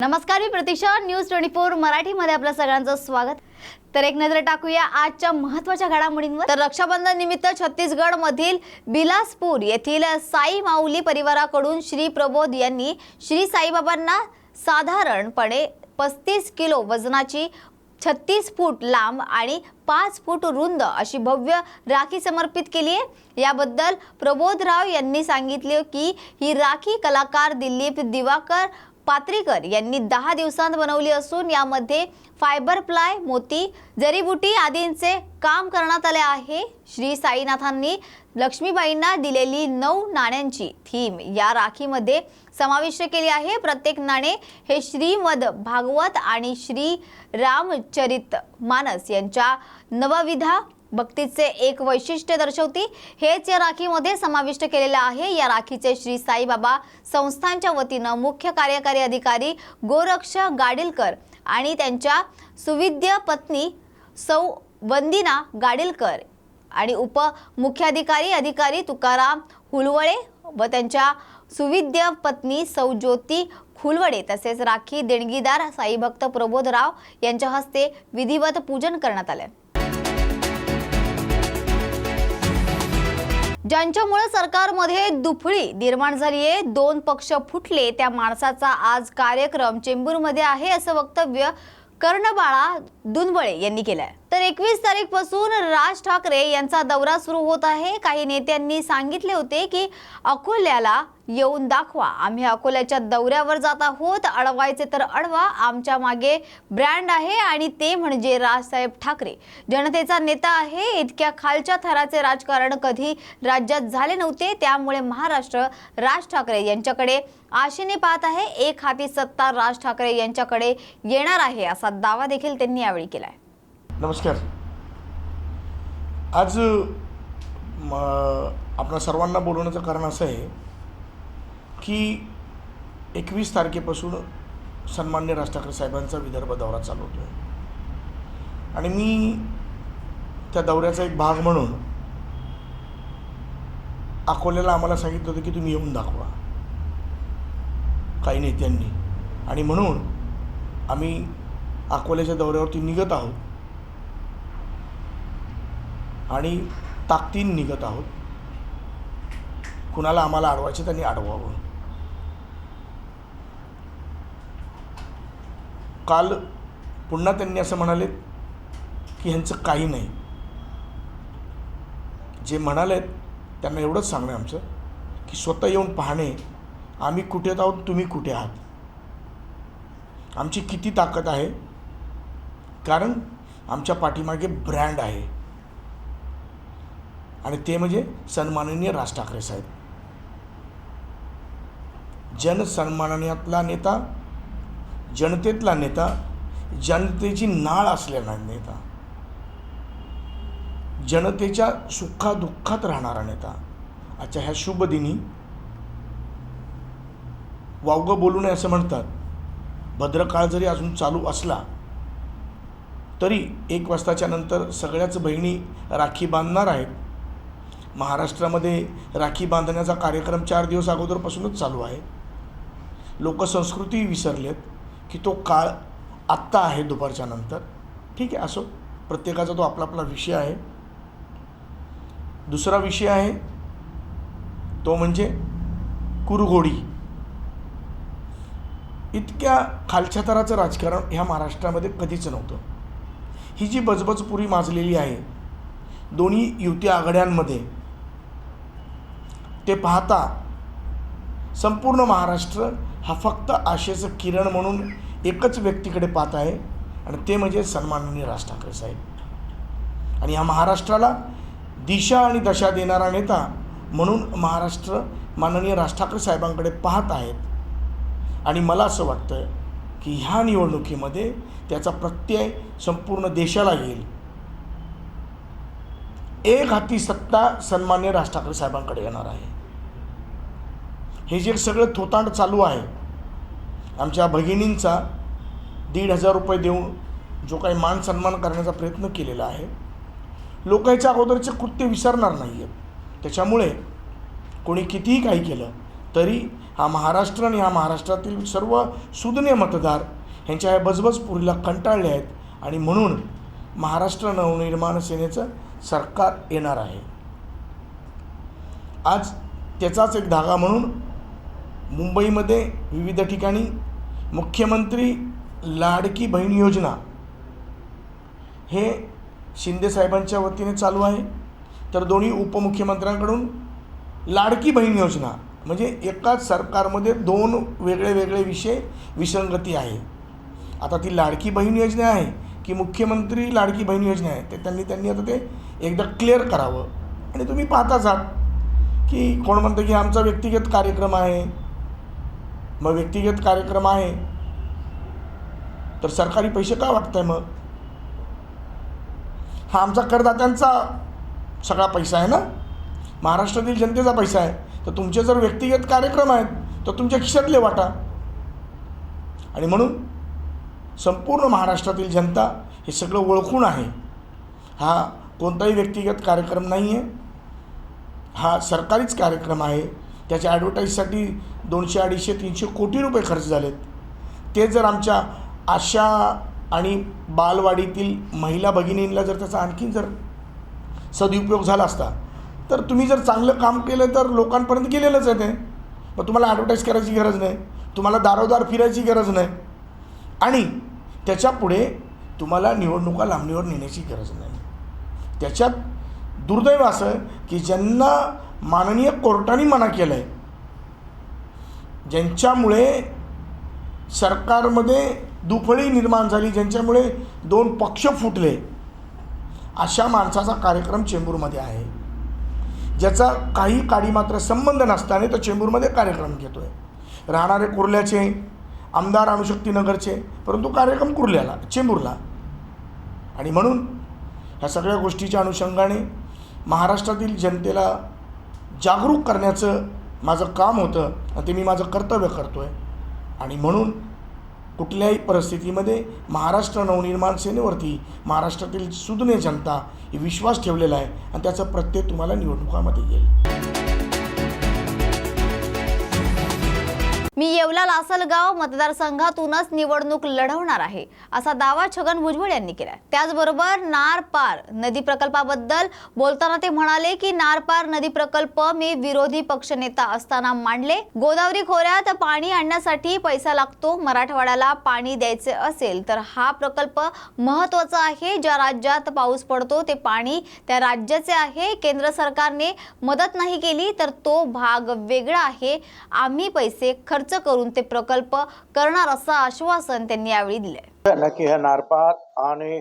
नमस्कार, मी प्रतीक्षा. न्यूज 24 मराठीमध्ये आपल्या सगळ्यांचं स्वागत. तर एक नजर टाकूया आजच्या महत्त्वाच्या घडामोडींवर. तर रक्षाबंधन निमित्त छत्तीसगड मधील बिलासपूर येथील साई माऊली परिवाराकडून श्री प्रबोध यांनी श्री साईबाबांना साधारणपणे 35 किलो वजनाची 36 फूट लांब आणि 5 फूट रुंद अशी भव्य राखी समर्पित केली आहे. याबद्दल प्रबोधराव यांनी सांगितले की ही राखी कलाकार दिलीप दिवाकर पात्रीकर यांनी 10 दिवसांत बनवली असून यामध्ये फायबर प्लाय, मोती, जरीबुटी आदींचे काम करण्यात आले आहे. श्री साईनाथांनी लक्ष्मीबाईंना दिलेली 9 नाण्यांची थीम या राखीमध्ये समाविष्ट केली आहे. प्रत्येक नाणे हे श्रीमद भागवत आणि श्री रामचरित मानस यांच्या नवविधा भक्तीचे एक वैशिष्ट्य दर्शवते. हेच या राखीमध्ये समाविष्ट केलेले आहे. या राखीचे श्री साईबाबा संस्थानच्या वतीनं मुख्य कार्यकारी अधिकारी गोरक्ष गाडीलकर आणि त्यांच्या सुविद्य पत्नी सौ वंदिना गाडीलकर आणि उपमुख्याधिकारी तुकाराम हुलवळे व त्यांच्या सुविद्य पत्नी सौ ज्योती खुलवडे तसेच राखी देणगीदार साईभक्त प्रबोधराव यांच्या हस्ते विधिवत पूजन करण्यात आले. ज्यांच्यामुळे सरकारमध्ये दुफळी निर्माण झाली आहे, 2 पक्ष फुटले, त्या माणसाचा आज कार्यक्रम चेंबूरमध्ये आहे असं वक्तव्य कर्णबाळा दुनवळे यांनी केलंय. तर 21 तारीखपासून राज ठाकरे यांचा दौरा सुरू होत आहे. काही नेत्यांनी सांगितले होते की अकोल्याला येऊन दाखवा, आम्ही अकोल्याच्या दौऱ्यावर जात आहोत, अडवायचे तर अडवा, आमच्या मागे ब्रँड आहे आणि ते म्हणजे राजसाहेब ठाकरे. जनतेचा नेता आहे. इतक्या खालच्या थराचे राजकारण कधी राज्यात झाले नव्हते. त्यामुळे महाराष्ट्र राज ठाकरे यांच्याकडे आशेने पाहत आहे. एक हाती सत्ता राज ठाकरे यांच्याकडे येणार आहे असा दावा देखील त्यांनी यावेळी केलाय. नमस्कार. आज आपल्या सर्वांना बोलवण्याचं कारण असं आहे की 21 तारखेपासून सन्माननीय राज ठाकरे साहेबांचा विदर्भ दौरा चालू होतो आहे आणि मी त्या दौऱ्याचा एक भाग म्हणून अकोल्याला आम्हाला सांगितलं होतं की तुम्ही येऊन दाखवा काही नेत्यांनी, आणि म्हणून आम्ही अकोल्याच्या दौऱ्यावरती निघत आहोत आणि ताकदीने निघत आहोत. कुणाला आम्हाला अडवायचे त्यांनी अडवावं. काल पुन्हा त्यांनी असं म्हणाले की ह्यांचं काही नाही. जे म्हणालेत त्यांना एवढंच सांगणं आमचं की स्वतः येऊन पाहणे, आम्ही कुठे आहोत, तुम्ही कुठे आहात, आमची किती ताकद आहे, कारण आमच्या पाठीमागे ब्रँड आहे आणि ते म्हणजे सन्माननीय राज ठाकरे साहेब. जनसन्माननीयातला नेता, जनतेतला नेता, जनतेची नाळ असलेला नेता, जनतेच्या सुखादुःखात राहणारा नेता. आजच्या ह्या शुभ दिनी वावगं बोलू नये असं म्हणतात. भद्रकाळ जरी अजून चालू असला तरी 1 वाजताच्या नंतर सगळ्याच बहिणी राखी बांधणार आहेत. महाराष्ट्रामध्ये राखी बांधण्याचा कार्यक्रम 4 दिवस अगोदरपासूनच चालू आहे. लोकसंस्कृती विसरलेत की तो काळ आत्ता आहे दुपारच्या नंतर. ठीक आहे, असो, प्रत्येकाचा तो आपला आपला विषय आहे. दुसरा विषय आहे तो म्हणजे कुरघोडी. इतक्या खालच्या थराचं राजकारण ह्या महाराष्ट्रामध्ये कधीच नव्हतं. ही जी बजबजपुरी माजलेली आहे दोन्ही युती आघाड्यांमध्ये, ते पाहता संपूर्ण महाराष्ट्र हा फक्त आशेचं किरण म्हणून एकच व्यक्तीकडे पाहत आहे आणि ते म्हणजे सन्माननीय राज ठाकरे साहेब. आणि या महाराष्ट्राला दिशा आणि दशा देणारा नेता म्हणून महाराष्ट्र माननीय राज ठाकरे साहेबांकडे पाहत आहेत. आणि मला असं वाटतं की ह्या निवडणुकीमध्ये त्याचा प्रत्यय संपूर्ण देशाला येईल. एक हाती सत्ता सन्माननीय राज ठाकरे साहेबांकडे येणार आहे. हे जे सगळं थोतांड चालू आहे, आमच्या भगिनींचा 1,500 रुपये देऊन जो काही मान सन्मान करण्याचा प्रयत्न केलेला आहे, लोक याच्या अगोदरचे कृत्य विसरणार नाही आहेत. त्याच्यामुळे कोणी कितीही काही केलं तरी हा महाराष्ट्र आणि ह्या महाराष्ट्रातील सर्व सुज्ञ मतदार ह्यांच्या या बजबजपुरीला कंटाळले आहेत आणि म्हणून महाराष्ट्र नवनिर्माण सेनेचं सरकार येणार आहे. आज त्याचाच एक धागा म्हणून मुंबईमध्ये विविध ठिकाणी मुख्यमंत्री लाडकी बहीण योजना हे शिंदेसाहेबांच्या वतीने चालू आहे, तर दोन्ही उपमुख्यमंत्र्यांकडून लाडकी बहीण योजना म्हणजे एकाच सरकारमध्ये दोन वेगळे वेगळे विषय विसंगती आहे. आता ती लाडकी बहीण योजना आहे की मुख्यमंत्री लाडकी बहीण योजना आहे ते त्यांनी आता ते एकदा क्लिअर करावं. आणि तुम्ही पाहताच आहात की कोण म्हणतं की आमचा व्यक्तिगत कार्यक्रम आहे. मग व्यक्तिगत कार्यक्रम आहे तर सरकारी पैसे का वाटतंय? मग हा आमचा करदात्यांचा सगळा पैसा आहे ना, महाराष्ट्रातील जनतेचा पैसा आहे. तर तुमचे जर व्यक्तिगत कार्यक्रम आहेत तर तुमच्या खिशातले वाटा. आणि म्हणून संपूर्ण महाराष्ट्रातील जनता हे सगळं ओळखून आहे. हा कोणताही व्यक्तिगत कार्यक्रम नाही आहे, हा सरकारीच कार्यक्रम आहे. त्याच्या ॲडव्हर्टाईजसाठी 200, 250, 300 कोटी रुपये खर्च झालेत. ते जर आमच्या आशा आणि बालवाडीतील महिला भगिनींना जर त्याचा आणखीन जर सदुपयोग झाला असता तर तुम्ही जर चांगलं काम केलं तर लोकांपर्यंत गेलेलंच आहे ते. मग तुम्हाला ॲडव्हर्टाईज करायची गरज नाही, तुम्हाला दारोदार फिरायची गरज नाही आणि त्याच्यापुढे तुम्हाला निवडणुका लांबणीवर नेण्याची गरज नाही. त्याच्यात दुर्दैव असं की ज्यांना माननीय कोर्टाने मना केलं आहे, ज्यांच्यामुळे सरकारमध्ये दुफळी निर्माण झाली, ज्यांच्यामुळे 2 पक्ष फुटले, अशा माणसाचा कार्यक्रम चेंबूरमध्ये आहे, ज्याचा काही काडी मात्र संबंध नसताना तो चेंबूरमध्ये कार्यक्रम घेतो आहे. राहणारे कुर्ल्याचे, आमदार अणुशक्तीनगरचे, परंतु कार्यक्रम कुर्ल्याला, चेंबूरला. आणि म्हणून ह्या सगळ्या गोष्टीच्या अनुषंगाने महाराष्ट्रातील जनतेला जागरूक करण्याचं माझं काम होतं आणि ते मी माझं कर्तव्य करतो आहे. आणि म्हणून कुठल्याही परिस्थितीमध्ये महाराष्ट्र नवनिर्माण सेनेवरती महाराष्ट्रातील सुज्ञ जनता ही विश्वास ठेवलेला आहे आणि त्याचा प्रत्यय तुम्हाला निवडणुकामध्ये येईल. मी येवला लासलगाव मतदारसंघातूनच निवडणूक लढवणार आहे असा दावा छगन भुजबळ यांनी केला. त्याचबरोबर नार पार नदी प्रकल्पाबद्दल बोलताना ते म्हणाले की नार पार नदी प्रकल्प मी विरोधी पक्षनेता असताना मांडले. गोदावरी खोऱ्यात पाणी आणण्यासाठी पैसा लागतो. मराठवाड्याला पाणी द्यायचे असेल तर हा प्रकल्प महत्त्वाचा आहे. ज्या राज्यात पाऊस पडतो ते पाणी त्या राज्याचे आहे. केंद्र सरकारने मदत नाही केली तर तो भाग वेगळा आहे. आम्ही पैसे खर्च करून ते प्रकल्प करणार असं आश्वासन त्यांनी यावेळी दिले. नक्की ह्या नारपार आणि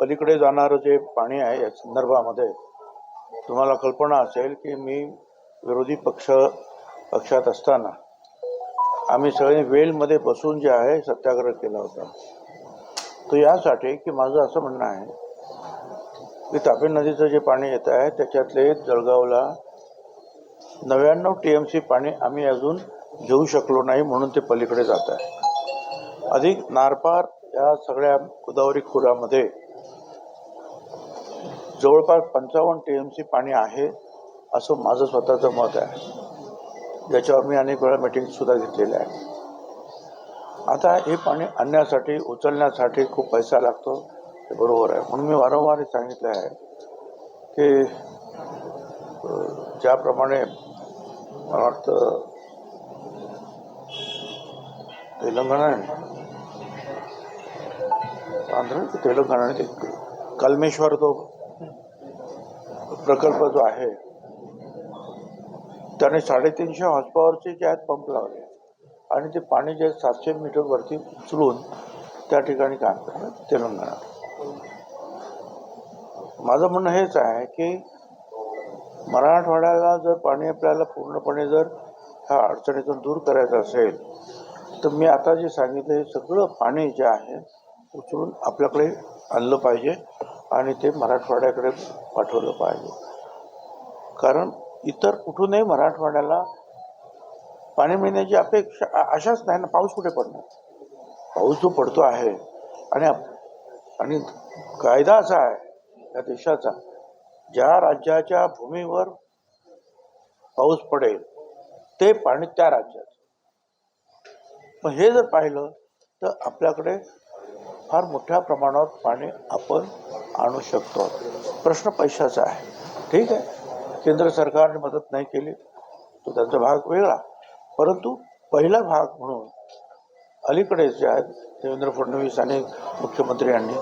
पलीकडे जाणारं जे पाणी आहे या संदर्भामध्ये तुम्हाला कल्पना असेल की मी विरोधी पक्षात असताना आम्ही सगळे वेलमध्ये बसून जे आहे सत्याग्रह केला होता. तो यासाठी की माझं असं म्हणणं आहे की तापी नदीचं जे पाणी येत आहे त्याच्यातले जळगावला 99 TMC पाणी आम्ही अजून घेऊ शकलो नाही म्हणून ते पलीकडे जात आहे. अधिक नारपार या सगळ्या गोदावरी खोऱ्यामध्ये जवळपास 55 TMC पाणी आहे असं माझं स्वतःचं मत आहे, ज्याच्यावर मी अनेक वेळा मीटिंगसुद्धा घेतलेल्या आहे. आता हे पाणी आणण्यासाठी उचलण्यासाठी खूप पैसा लागतो, ते बरोबर आहे. म्हणून मी वारंवार सांगितलं आहे की ज्याप्रमाणे मला वाटतं तेलंगणाने कलमेश्वर तो प्रकल्प जो आहे त्याने 350 हॉर्सपॉवरचे जे आहेत पंप लावले आणि ते पाणी जे 700 मीटर वरती उचलून त्या ठिकाणी काम करतात तेलंगणा. माझं म्हणणं हेच आहे की मराठवाड्याला जर पाणी आपल्याला पूर्णपणे जर ह्या अडचणीतून दूर करायचं असेल तर मी आता जे सांगितलं हे सगळं पाणी जे आहे उचलून आपल्याकडे आणलं पाहिजे आणि ते मराठवाड्याकडे पाठवलं पाहिजे. कारण इतर कुठूनही मराठवाड्याला पाणी मिळण्याची आशाच नाही ना. पाऊस कुठे पडणार? पाऊस जो पडतो आहे आणि कायदा असा आहे या देशाचा, ज्या राज्याच्या भूमीवर पाऊस पडेल ते पाणी त्या राज्यात. पण हे जर पाहिलं तर आपल्याकडे फार मोठ्या प्रमाणावर पाणी आपण आणू शकतो. प्रश्न पैशाचा आहे. ठीक आहे, केंद्र सरकारने मदत नाही केली तो त्यांचा भाग वेगळा, परंतु पहिला भाग म्हणून अलीकडे जे आहेत देवेंद्र फडणवीस आणि मुख्यमंत्री यांनी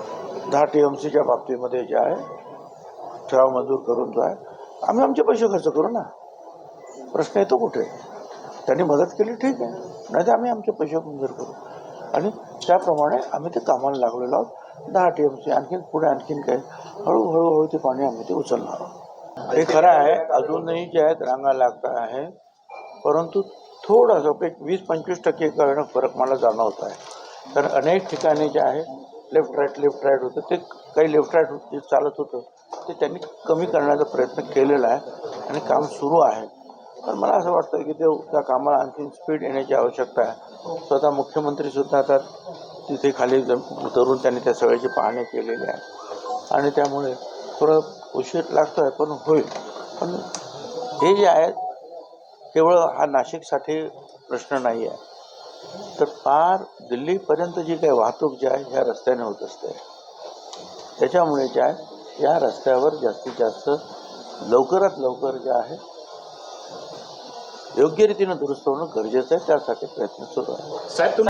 10 TMCच्या बाबतीमध्ये जे आहे ठराव मंजूर करून जो आहे आम्ही आमचे पैसे खर्च करू ना. प्रश्न येतो कुठे? त्यांनी मदत केली ठीक आहे, नाही तर आम्ही आमचे पैसे मंजूर करू आणि त्याप्रमाणे आम्ही ते कामाला लागलेलो आहोत. 10 TMC आणखीन पुढे आणखीन काही हळूहळू ते पाणी आम्ही ते उचलणार आहोत. हे खरं आहे, अजूनही जे आहेत रांगा लागत आहे, परंतु थोडंसं एक 20-25% करणं फरक मला जाणवत आहे. कारण अनेक ठिकाणी जे आहे लेफ्ट राईट होतं, ते काही लेफ्ट राईट जे चालत होतं ते त्यांनी कमी करण्याचा प्रयत्न केलेला आहे आणि काम सुरू आहे. पण मला असं वाटतं की त्या कामाला आणखी स्पीड येण्याची आवश्यकता आहे. स्वतः मुख्यमंत्रीसुद्धा आता तिथे खाली उतरून त्यांनी त्या सगळ्याची पाहणी केलेली आहे आणि त्यामुळे थोडं उशीर लागतो आहे, पण होईल. पण हे जे आहे केवळ हा नाशिकसाठी प्रश्न नाही आहे, तर पार दिल्लीपर्यंत जी काही वाहतूक जी आहे ह्या रस्त्याने होत असते. त्याच्यामुळे जे आहे या रस्त्यावर जास्तीत जास्त लवकरात लवकर जे आहे योग्य रीतीनं दुरुस्त होणं गरजेचं आहे. त्यासाठी प्रयत्न सुरू आहे. साहेब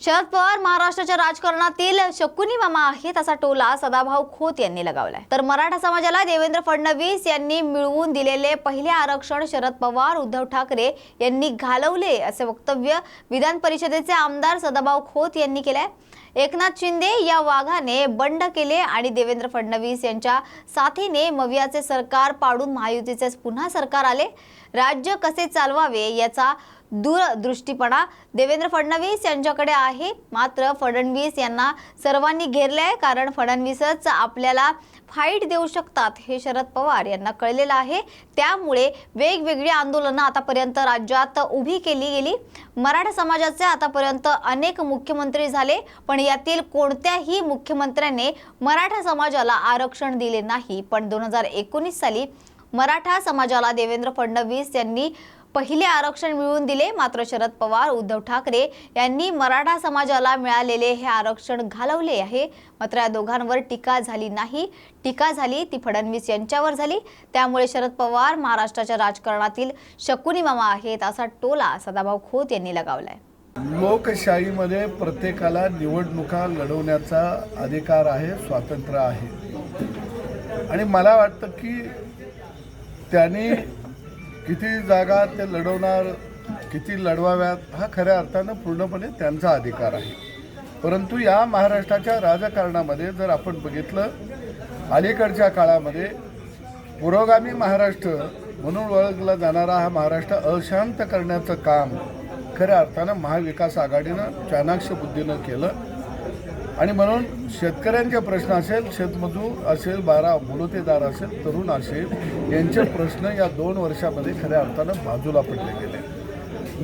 शरद पवार महाराष्ट्राच्या राजकारणातील शकुनी मामा आहेत असा टोला सदाभाऊ खोत यांनी लगावलाय. तर मराठा समाजाला देवेंद्र फडणवीस यांनी मिळवून दिलेले पहिले आरक्षण शरद पवार उद्धव ठाकरे यांनी घालवले असे वक्तव्य विधान परिषदेचे आमदार सदाभाऊ खोत यांनी केलंय. एकनाथ शिंदे या वाघाने बंड केले आणि देवेंद्र फडणवीस यांच्या साथीने मवियाचे सरकार पाडून महायुतीचे पुन्हा सरकार आले. राज्य कसे चालवावे याचा दूरदृष्टीपणा देवेंद्र फडणवीस यांच्याकडे आहे. मात्र फडणवीस यांना सर्वांनी घेरले कारण फडणवीसच आपल्याला फाईट देऊ शकतात हे शरद पवार यांना कळलेलं आहे. त्यामुळे वेगवेगळी आंदोलनं आतापर्यंत राज्यात उभी केली गेली. मराठा समाजाचे आतापर्यंत अनेक मुख्यमंत्री झाले, पण यातील कोणत्याही मुख्यमंत्र्याने मराठा समाजाला आरक्षण दिले नाही. पण 2019 साली मराठा समाजाला देवेंद्र फडणवीस यांनी पहिले आरक्षण मिळवून दिले. मात्र शरद पवार उद्धव ठाकरे यांनी मराठा समाजाला मिळालेले हे आरक्षण घालवले आहे. मात्र या दोघांवर टीका झाली नाही. टीका झाली ती फडणवीस यांच्यावर झाली. त्यामुळे शरद पवार महाराष्ट्राच्या राजकारणातील शकुनी मामा आहेत असा टोला सदाभाऊ खोत यांनी लगावलाय. लोकशाहीमध्ये प्रत्येकाला निवडणुका लढवण्याचा अधिकार आहे, स्वातंत्र्य आहे आणि मला वाटतं की त्यांनी किती जागा ते लढवणार, किती लढवाव्यात हा खऱ्या अर्थानं पूर्णपणे त्यांचा अधिकार आहे. परंतु या महाराष्ट्राच्या राजकारणामध्ये जर आपण बघितलं, अलीकडच्या काळामध्ये पुरोगामी महाराष्ट्र म्हणून ओळखला जाणारा हा महाराष्ट्र अशांत करण्याचं काम खऱ्या अर्थानं महाविकास आघाडीनं चाणाक्ष बुद्धीनं केलं आणि म्हणून शेतकऱ्यांचे प्रश्न असेल, शेतमजूर असेल, बलुतेदार असेल, तरुण असेल यांचे प्रश्न या 2 वर्षामध्ये खऱ्या अर्थानं बाजूला पडले गेले.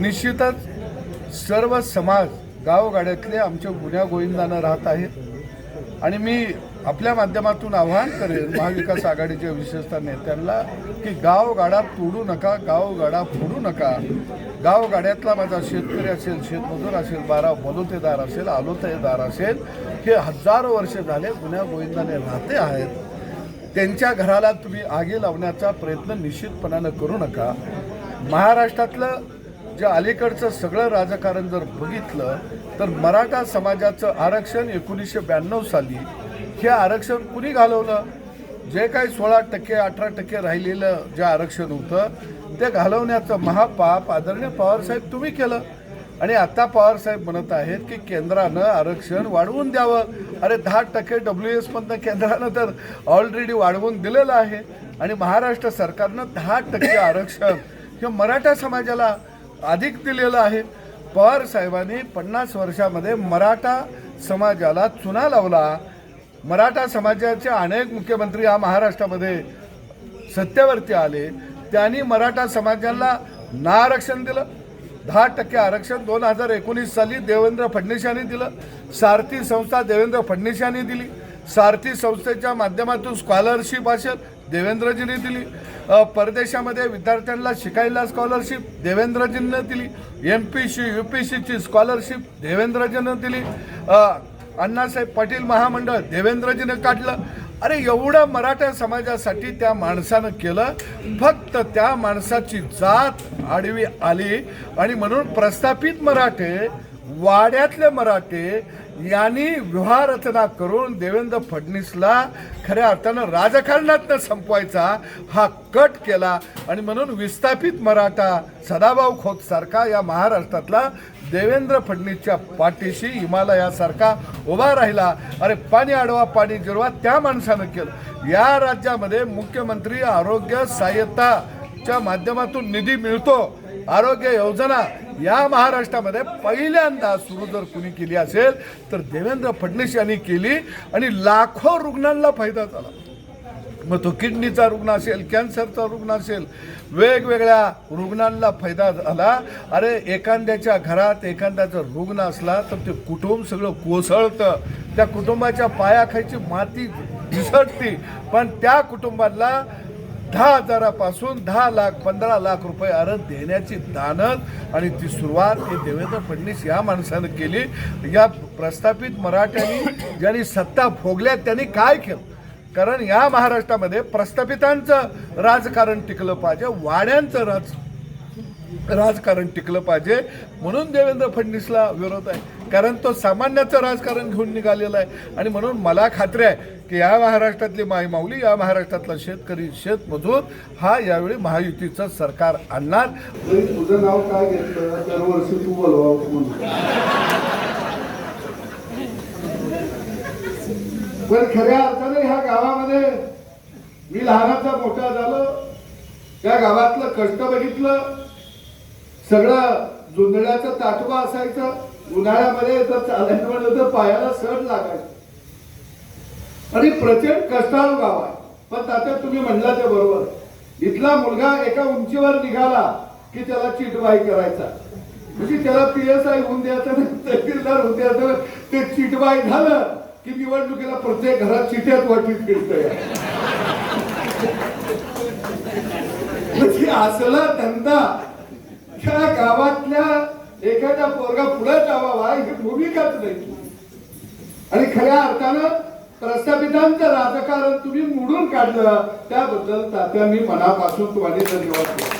निश्चितच सर्व समाज गावगाड्यातले आमच्या गुन्ह्या गोविंदानं राहत आहेत आणि मी आपल्या माध्यमातून आवाहन करेन महाविकास आघाडीच्या विशेषतः नेत्यांना की गावगाडा तोडू नका, गावगाडा फोडू नका. गावगाड्यातला माझा शेतकरी असेल, शेतमजूर असेल, बलुतेदार असेल, आलोतेदार असेल, हे हजारो वर्ष झाले गुन्ह्या गोविंदाने राहते आहेत. त्यांच्या घराला तुम्ही आगी लावण्याचा प्रयत्न निश्चितपणानं करू नका. महाराष्ट्रातलं जे अलीकडचं सगळं राजकारण जर बघितलं तर मराठा समाजाचं आरक्षण 1992 साली हे आरक्षण कुणी घालवलं? जे काही 16%, 18% राहिलेलं जे आरक्षण होतं ते घालवण्याचं महापाप आदरणीय पवारसाहेब तुम्ही केलं आणि आता पवारसाहेब म्हणत आहेत की केंद्रानं आरक्षण वाढवून द्यावं. अरे 10% WS मधनं केंद्रानं तर ऑलरेडी वाढवून दिलेलं आहे आणि महाराष्ट्र सरकारनं 10% आरक्षण हे मराठा समाजाला अधिक दिलेलं आहे. पवार साहेबांनी 50 वर्षामध्ये मराठा समाजाला चुना लावला. मराठा समाजाचे अनेक मुख्यमंत्री या महाराष्ट्रामध्ये सत्तेवरती आले. त्यांनी मराठा समाजाला ना आरक्षण दिलं. 10% आरक्षण 2019 साली देवेंद्र फडणवीस यांनी दिलं. सारथी संस्था देवेंद्र फडणवीस यांनी दिली. सारथी संस्थेच्या माध्यमातून स्कॉलरशिप असेल देवेंद्रजींनी दिली. परदेशामध्ये विद्यार्थ्यांना शिकायला स्कॉलरशिप देवेंद्रजींनी दिली. MPC UPCची स्कॉलरशिप देवेंद्रजींनी दिली. अण्णासाहेब पाटील महामंडळ देवेंद्रजीनं काढलं. अरे एवढं मराठा समाजासाठी त्या माणसानं केलं. फक्त त्या माणसाची जात आडवी आली आणि म्हणून प्रस्थापित मराठे, वाड्यातले मराठे यांनी व्यवहारचना करून देवेंद्र फडणवीसला खऱ्या अर्थानं राजकारणातनं संपवायचा हा कट केला. आणि म्हणून विस्थापित मराठा सदाभाऊ खोत सारखा या महाराष्ट्रातला देवेंद्र फडणवीसच्या पाठीशी हिमालयासारखा उभा राहिला. अरे पाणी अडवा पाणी जिरवा त्या माणसानं केलं. या राज्यामध्ये मुख्यमंत्री आरोग्य सहाय्यताच्या माध्यमातून निधी मिळतो. आरोग्य योजना या महाराष्ट्रामध्ये पहिल्यांदा सुरू जर कुणी केली असेल तर देवेंद्र फडणवीस यांनी केली आणि लाखो रुग्णांना फायदा झाला. मग तो किडनीचा रुग्ण असेल, कॅन्सरचा रुग्ण असेल, वेगवेगळ्या रुग्णांना फायदा झाला. अरे एखाद्याच्या घरात एखाद्याचा रुग्ण असला तर ते कुटुंब सगळं कोसळतं. त्या कुटुंबाच्या पायाखालची माती घिसटती. पण त्या कुटुंबाला 10,000पासून 10 लाख 15 लाख रुपये अर्ज देण्याची दानत आणि ती सुरुवात ही देवेंद्र फडणवीस या माणसानं केली. या प्रस्थापित मराठ्यांनी ज्यांनी सत्ता भोगल्या त्यांनी काय केलं? कारण या महाराष्ट्रामध्ये प्रस्थापितांचं राजकारण टिकलं पाहिजे, वाड्यांचं राजकारण टिकलं पाहिजे. म्हणून देवेंद्र फडणवीसला विरोध आहे. कारण तो सामान्याचं राजकारण घेऊन निघालेलं आहे. आणि म्हणून मला खात्री आहे की या महाराष्ट्रातली मायमाऊली, या महाराष्ट्रातला शेतकरी, शेतमजूर हा यावेळी महायुतीचं सरकार आणणार. तुझं नाव काय घेतलं दरवर्षी तू बोलवा म्हणून. पण खऱ्या अर्थाने ह्या गावामध्ये मी लहानाचा मोठा झालो. त्या गावातलं कष्ट बघितलं. सगळं जुंधळ्याचं ताटवा असायचं. उन्हाळ्यामध्ये जर चालायचं म्हणलं तर पायाला सड लागायचं. आणि प्रचंड कष्टाळू गाव आहे. पण तात्या तुम्ही म्हणला ते बरोबर. इथला मुलगा एका उंचीवर निघाला की त्याला चिटवाई करायचा. म्हणजे त्याला PSI होऊन द्यायचं, तहसीलदार होऊन द्यायचं. ते चिटवाई झालं की निवडणुकीला प्रत्येक घरात चिठ्यात वाटीत फिरतोय. म्हणजे असला धंदा ह्या गावातल्या एखाद्या पोरगा पुढे जावा ही भूमिकाच नाही. आणि खऱ्या अर्थानं प्रस्थापितांचं राजकारण तुम्ही मोडून काढलं त्याबद्दल तात्या मी मनापासून तुम्हाला धन्यवाद देतो.